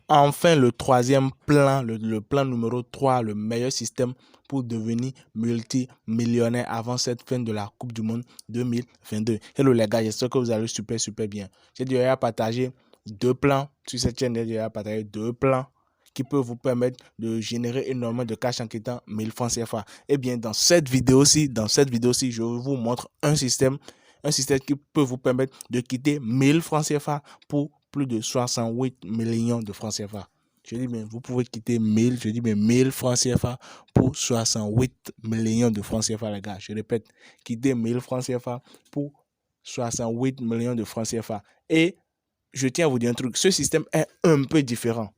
enfin le troisième plan, le plan numéro 3, le meilleur système pour devenir multimillionnaire avant cette fin de la Coupe du Monde 2022. Hello les gars, j'espère que vous allez super bien. J'ai déjà partagé deux plans sur cette chaîne, j'ai déjà partagé deux plans qui peuvent vous permettre de générer énormément de cash en quittant 1000 francs CFA. Eh bien, dans cette vidéo-ci, je vous montre un système qui peut vous permettre de quitter 1000 francs CFA pour plus de 68 millions de francs CFA. Je dis bien, vous pouvez quitter 1000, je dis bien 1000 francs CFA pour 68 millions de francs CFA, les gars. Je répète, quitter 1000 francs CFA pour 68 millions de francs CFA. Et je tiens à vous dire un truc, ce système est un peu différent.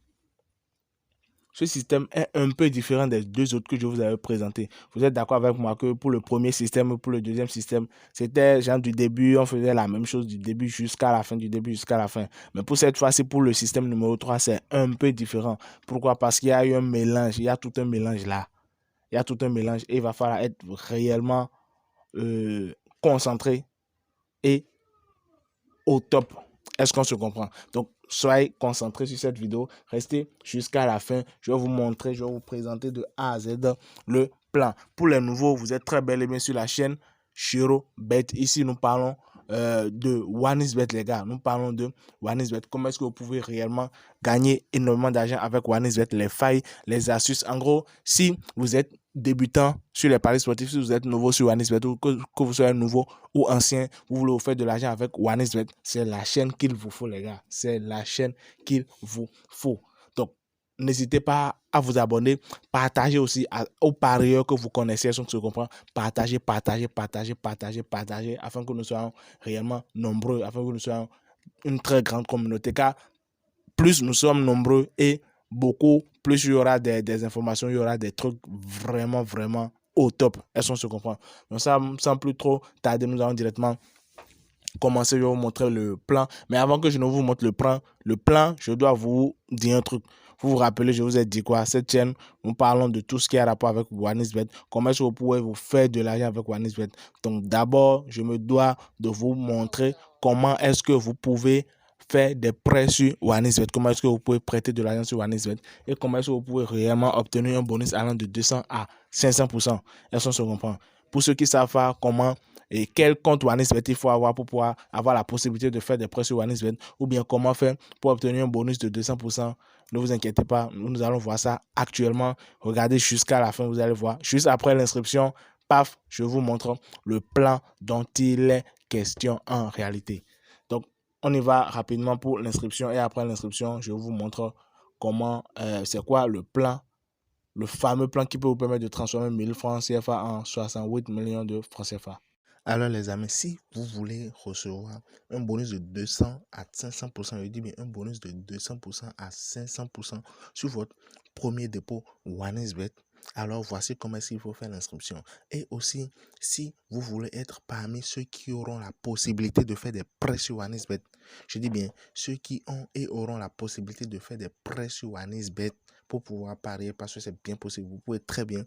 Ce système est un peu différent des deux autres que je vous avais présentés. Vous êtes d'accord avec moi que pour le premier système et pour le deuxième système, c'était genre du début, on faisait la même chose du début jusqu'à la fin, du début jusqu'à la fin. Mais pour cette fois-ci, pour le système numéro 3, c'est un peu différent. Pourquoi? Parce qu'il y a eu un mélange, il y a tout un mélange là. Il y a tout un mélange et il va falloir être réellement concentré et au top. Est-ce qu'on se comprend? Donc, soyez concentrés sur cette vidéo. Restez jusqu'à la fin. Je vais vous montrer, je vais vous présenter de A à Z le plan. Pour les nouveaux, vous êtes très bel et bien sur la chaîne Chirobet. Ici, nous parlons de OneXBet, les gars. Nous parlons de OneXBet. Comment est-ce que vous pouvez réellement gagner énormément d'argent avec OneXBet, les failles, les astuces. En gros, si vous êtes débutant sur les paris sportifs, si vous êtes nouveau sur OneXBet ou que vous soyez nouveau ou ancien, vous voulez vous faire de l'argent avec OneXBet, c'est la chaîne qu'il vous faut, les gars. C'est la chaîne qu'il vous faut. Donc, n'hésitez pas à vous abonner. Partagez aussi aux parieurs que vous connaissez, si on se comprend. Partagez, afin que nous soyons réellement nombreux, afin que nous soyons une très grande communauté. Car plus nous sommes nombreux et beaucoup plus il y aura des informations, il y aura des trucs vraiment au top. Est-ce qu'on se comprend? Donc ça, sans plus trop tarder, nous allons directement commencer. Je vais vous montrer le plan. Mais avant que je ne vous montre le plan, je dois vous dire un truc. Vous vous rappelez, je vous ai dit quoi? Cette chaîne, nous parlons de tout ce qui a rapport avec OneXBet. Comment est-ce que vous pouvez vous faire de l'argent avec OneXBet? Donc d'abord, je me dois de vous montrer comment est-ce que vous pouvez faire des prêts sur OneXBet. Comment est-ce que vous pouvez prêter de l'argent sur OneXBet? Et comment est-ce que vous pouvez réellement obtenir un bonus allant de 200 à 500%? Est-ce qu'on se comprend? Pour ceux qui savent pas comment et quel compte OneXBet il faut avoir pour pouvoir avoir la possibilité de faire des prêts sur OneXBet, ou bien comment faire pour obtenir un bonus de 200%. Ne vous inquiétez pas, nous allons voir ça actuellement. Regardez jusqu'à la fin, vous allez voir. Juste après l'inscription, paf, je vous montre le plan dont il est question en réalité. Donc, on y va rapidement pour l'inscription et après l'inscription, je vous montre comment, c'est quoi le plan, le fameux plan qui peut vous permettre de transformer 1000 francs CFA en 68 millions de francs CFA. Alors les amis, si vous voulez recevoir un bonus de 200 à 500%, je dis bien un bonus de 200% à 500% sur votre premier dépôt OneXBet, alors voici comment est-ce qu'il faut faire l'inscription. Et aussi, si vous voulez être parmi ceux qui auront la possibilité de faire des prêts sur OneXBet, je dis bien ceux qui ont et auront la possibilité de faire des prêts sur OneXBet pour pouvoir parier, parce que c'est bien possible. Vous pouvez très bien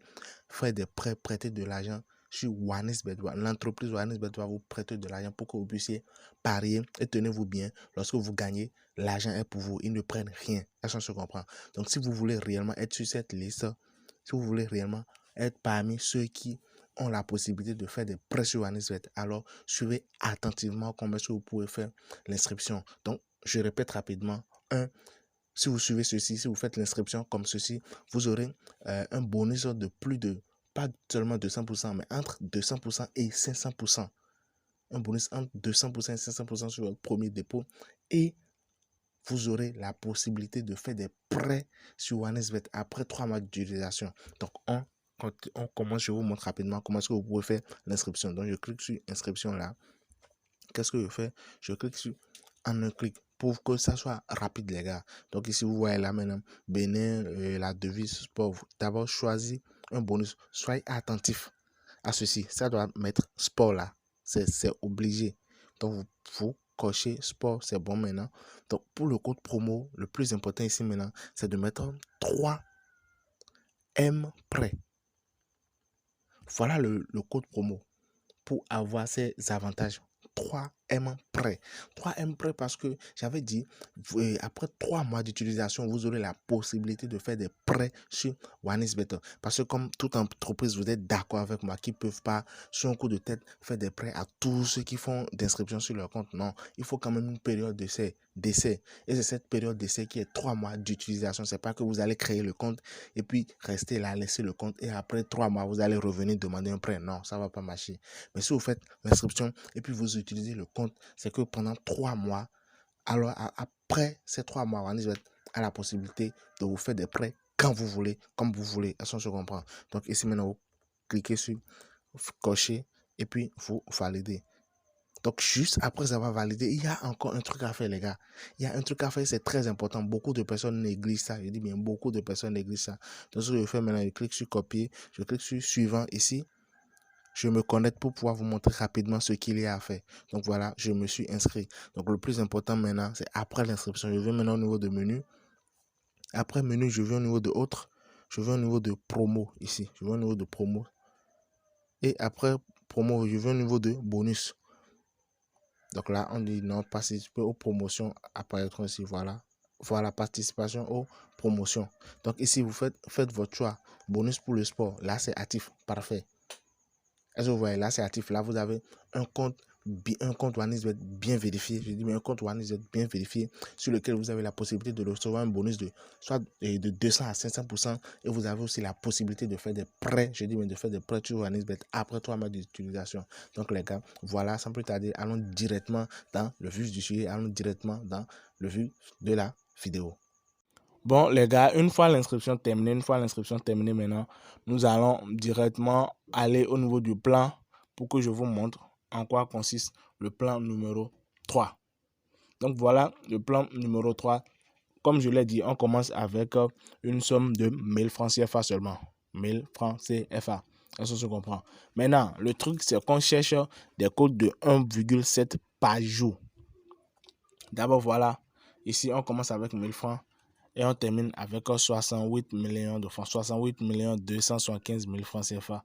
faire des prêts, prêter de l'argent sur OneXBet. L'entreprise OneXBet va vous prêter de l'argent pour que vous puissiez parier et tenez-vous bien. Lorsque vous gagnez, l'argent est pour vous. Ils ne prennent rien. Est-ce qu'on se comprend? Donc, si vous voulez réellement être sur cette liste, si vous voulez réellement être parmi ceux qui ont la possibilité de faire des prêts sur OneXBet, alors suivez attentivement comment est-ce que vous pouvez faire l'inscription. Donc, je répète rapidement. Si vous suivez ceci, si vous faites l'inscription comme ceci, vous aurez un bonus de plus de, pas seulement 200%, mais entre 200% et 500%. Un bonus entre 200% et 500% sur votre premier dépôt. Et vous aurez la possibilité de faire des prêts sur OneXBet après 3 mois d'utilisation. Donc, quand on commence, je vous montre rapidement comment est-ce que vous pouvez faire l'inscription. Donc, je clique sur inscription là. Qu'est-ce que je fais? Je clique sur en un clic pour que ça soit rapide, les gars. Donc ici, vous voyez là maintenant, Bénin, la devise sport. D'abord, choisis un bonus. Soyez attentif à ceci. Ça doit mettre sport là. C'est obligé. Donc, vous cochez sport, c'est bon maintenant. Donc, pour le code promo, le plus important ici maintenant, c'est de mettre 3M prêt. Voilà le code promo pour avoir ces avantages. 3 3M prêt. 3M prêt parce que j'avais dit, après 3 mois d'utilisation, vous aurez la possibilité de faire des prêts sur OneIsBetter. Parce que comme toute entreprise, vous êtes d'accord avec moi, qui ne peuvent pas, sur un coup de tête, faire des prêts à tous ceux qui font d'inscription sur leur compte. Non, il faut quand même une période d'essai. Et c'est cette période d'essai qui est 3 mois d'utilisation. C'est pas que vous allez créer le compte et puis rester là, laisser le compte et après 3 mois, vous allez revenir demander un prêt. Non, ça va pas marcher. Mais si vous faites l'inscription et puis vous utilisez le compte, c'est que pendant 3 mois, alors après ces 3 mois, OneIsBetter a la possibilité de vous faire des prêts quand vous voulez, comme vous voulez. Est-ce qu'on se comprend? Donc ici maintenant, vous cliquez sur cocher et puis vous validez. Donc, juste après avoir validé, il y a encore un truc à faire, les gars. Il y a un truc à faire, c'est très important. Beaucoup de personnes négligent ça. Je dis bien, beaucoup de personnes négligent ça. Donc, ce que je fais maintenant, je clique sur copier, je clique sur suivant ici. Je me connecte pour pouvoir vous montrer rapidement ce qu'il y a à faire. Donc, voilà, je me suis inscrit. Donc, le plus important maintenant, c'est après l'inscription. Je vais maintenant au niveau de menu. Après menu, je vais au niveau de autres. Je vais au niveau de promo ici. Je vais au niveau de promo. Et après promo, je vais au niveau de bonus. Donc là, on dit non, participer aux promotions apparaîtront ici. Voilà. Voilà, participation aux promotions. Donc ici, vous faites votre choix. Bonus pour le sport. Là, c'est actif. Parfait. Est-ce que vous voyez? Là, c'est actif. Là, vous avez un compte OneIsBetter bien vérifié. Je dis bien un compte OneIsBetter bien vérifié sur lequel vous avez la possibilité de recevoir un bonus de soit de 200 à 500%. Et vous avez aussi la possibilité de faire des prêts. Je dis bien de faire des prêts sur OneIsBetter après 3 mois d'utilisation. Donc, les gars, voilà, sans plus tarder, allons directement dans le vif du sujet. Allons directement dans le vif de la vidéo. Bon, les gars, une fois l'inscription terminée, maintenant, nous allons directement aller au niveau du plan pour que je vous montre en quoi consiste le plan numéro 3. Donc voilà, le plan numéro 3. Comme je l'ai dit, on commence avec une somme de 1000 francs CFA seulement. 1000 francs CFA. Est-ce que se comprend? Maintenant, le truc, c'est qu'on cherche des codes de 1,7 par jour. D'abord, voilà. Ici, on commence avec 1000 francs. Et on termine avec 68 millions de francs, 68 275 000 francs CFA.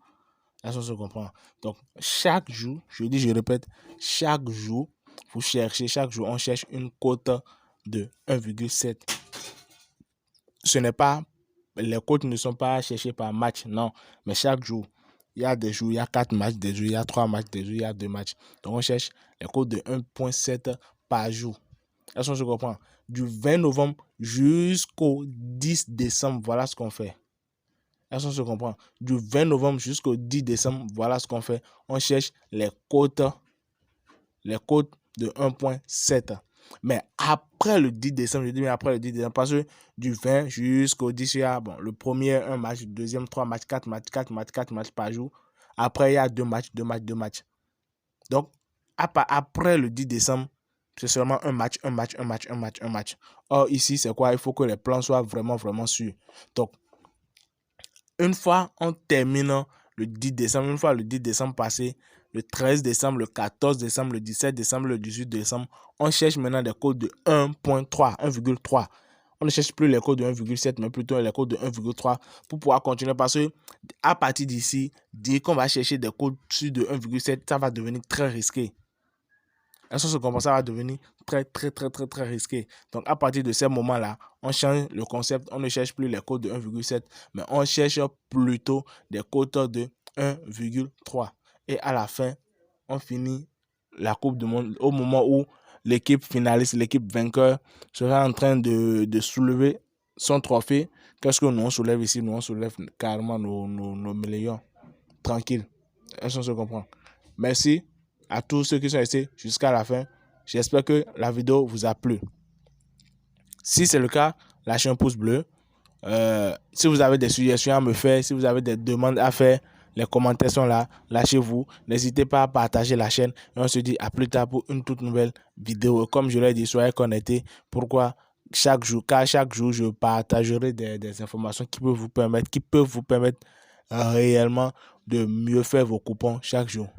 Est-ce qu'on se comprend? Donc, chaque jour, je répète, chaque jour, vous cherchez, chaque jour, on cherche une cote de 1,7. Ce n'est pas, les cotes ne sont pas cherchées par match, non. Mais chaque jour, il y a des jours, il y a 4 matchs, des jours, il y a 3 matchs, des jours, il y a 2 matchs. Donc, on cherche les cotes de 1,7 par jour. Est-ce qu'on se comprend? Du 20 novembre jusqu'au 10 décembre, voilà ce qu'on fait. Est-ce qu'on se comprend? Du 20 novembre jusqu'au 10 décembre, voilà ce qu'on fait. On cherche les cotes de 1,7. Mais après le 10 décembre, je dis bien après le 10 décembre, parce que du 20 jusqu'au 10, il y a le premier, un match, le deuxième, 3 matchs, 4 matchs, 4 matchs, 4 matchs par jour. Après, il y a 2 matchs, 2 matchs, 2 matchs. Donc, après le 10 décembre, c'est seulement un match. Or, ici, c'est quoi? Il faut que les plans soient vraiment sûrs. Donc, une fois on termine le 10 décembre, une fois le 10 décembre passé, le 13 décembre, le 14 décembre, le 17 décembre, le 18 décembre, on cherche maintenant des codes de 1,3. On ne cherche plus les codes de 1,7, mais plutôt les codes de 1,3 pour pouvoir continuer. Parce que à partir d'ici, dès qu'on va chercher des codes sur de 1,7, ça va devenir très risqué. Est-ce que ce comprend, ça va devenir très risqué. Donc, à partir de ce moment-là, on change le concept. On ne cherche plus les codes de 1,7, mais on cherche plutôt des codes de 1,3. Et à la fin, on finit la Coupe du Monde au moment où l'équipe finaliste, l'équipe vainqueur sera en train de soulever son trophée. Qu'est-ce que nous on soulève ici? Nous on soulève carrément nos millions. Tranquille. Est-ce qu'on se comprend? Merci à tous ceux qui sont restés jusqu'à la fin. J'espère que la vidéo vous a plu. Si c'est le cas, lâchez un pouce bleu. Si vous avez des suggestions à me faire, si vous avez des demandes à faire, les commentaires sont là. Lâchez-vous. N'hésitez pas à partager la chaîne. Et on se dit à plus tard pour une toute nouvelle vidéo. Comme je l'ai dit, soyez connectés. Pourquoi? Chaque jour, je partagerai des informations qui peuvent vous permettre réellement de mieux faire vos coupons chaque jour.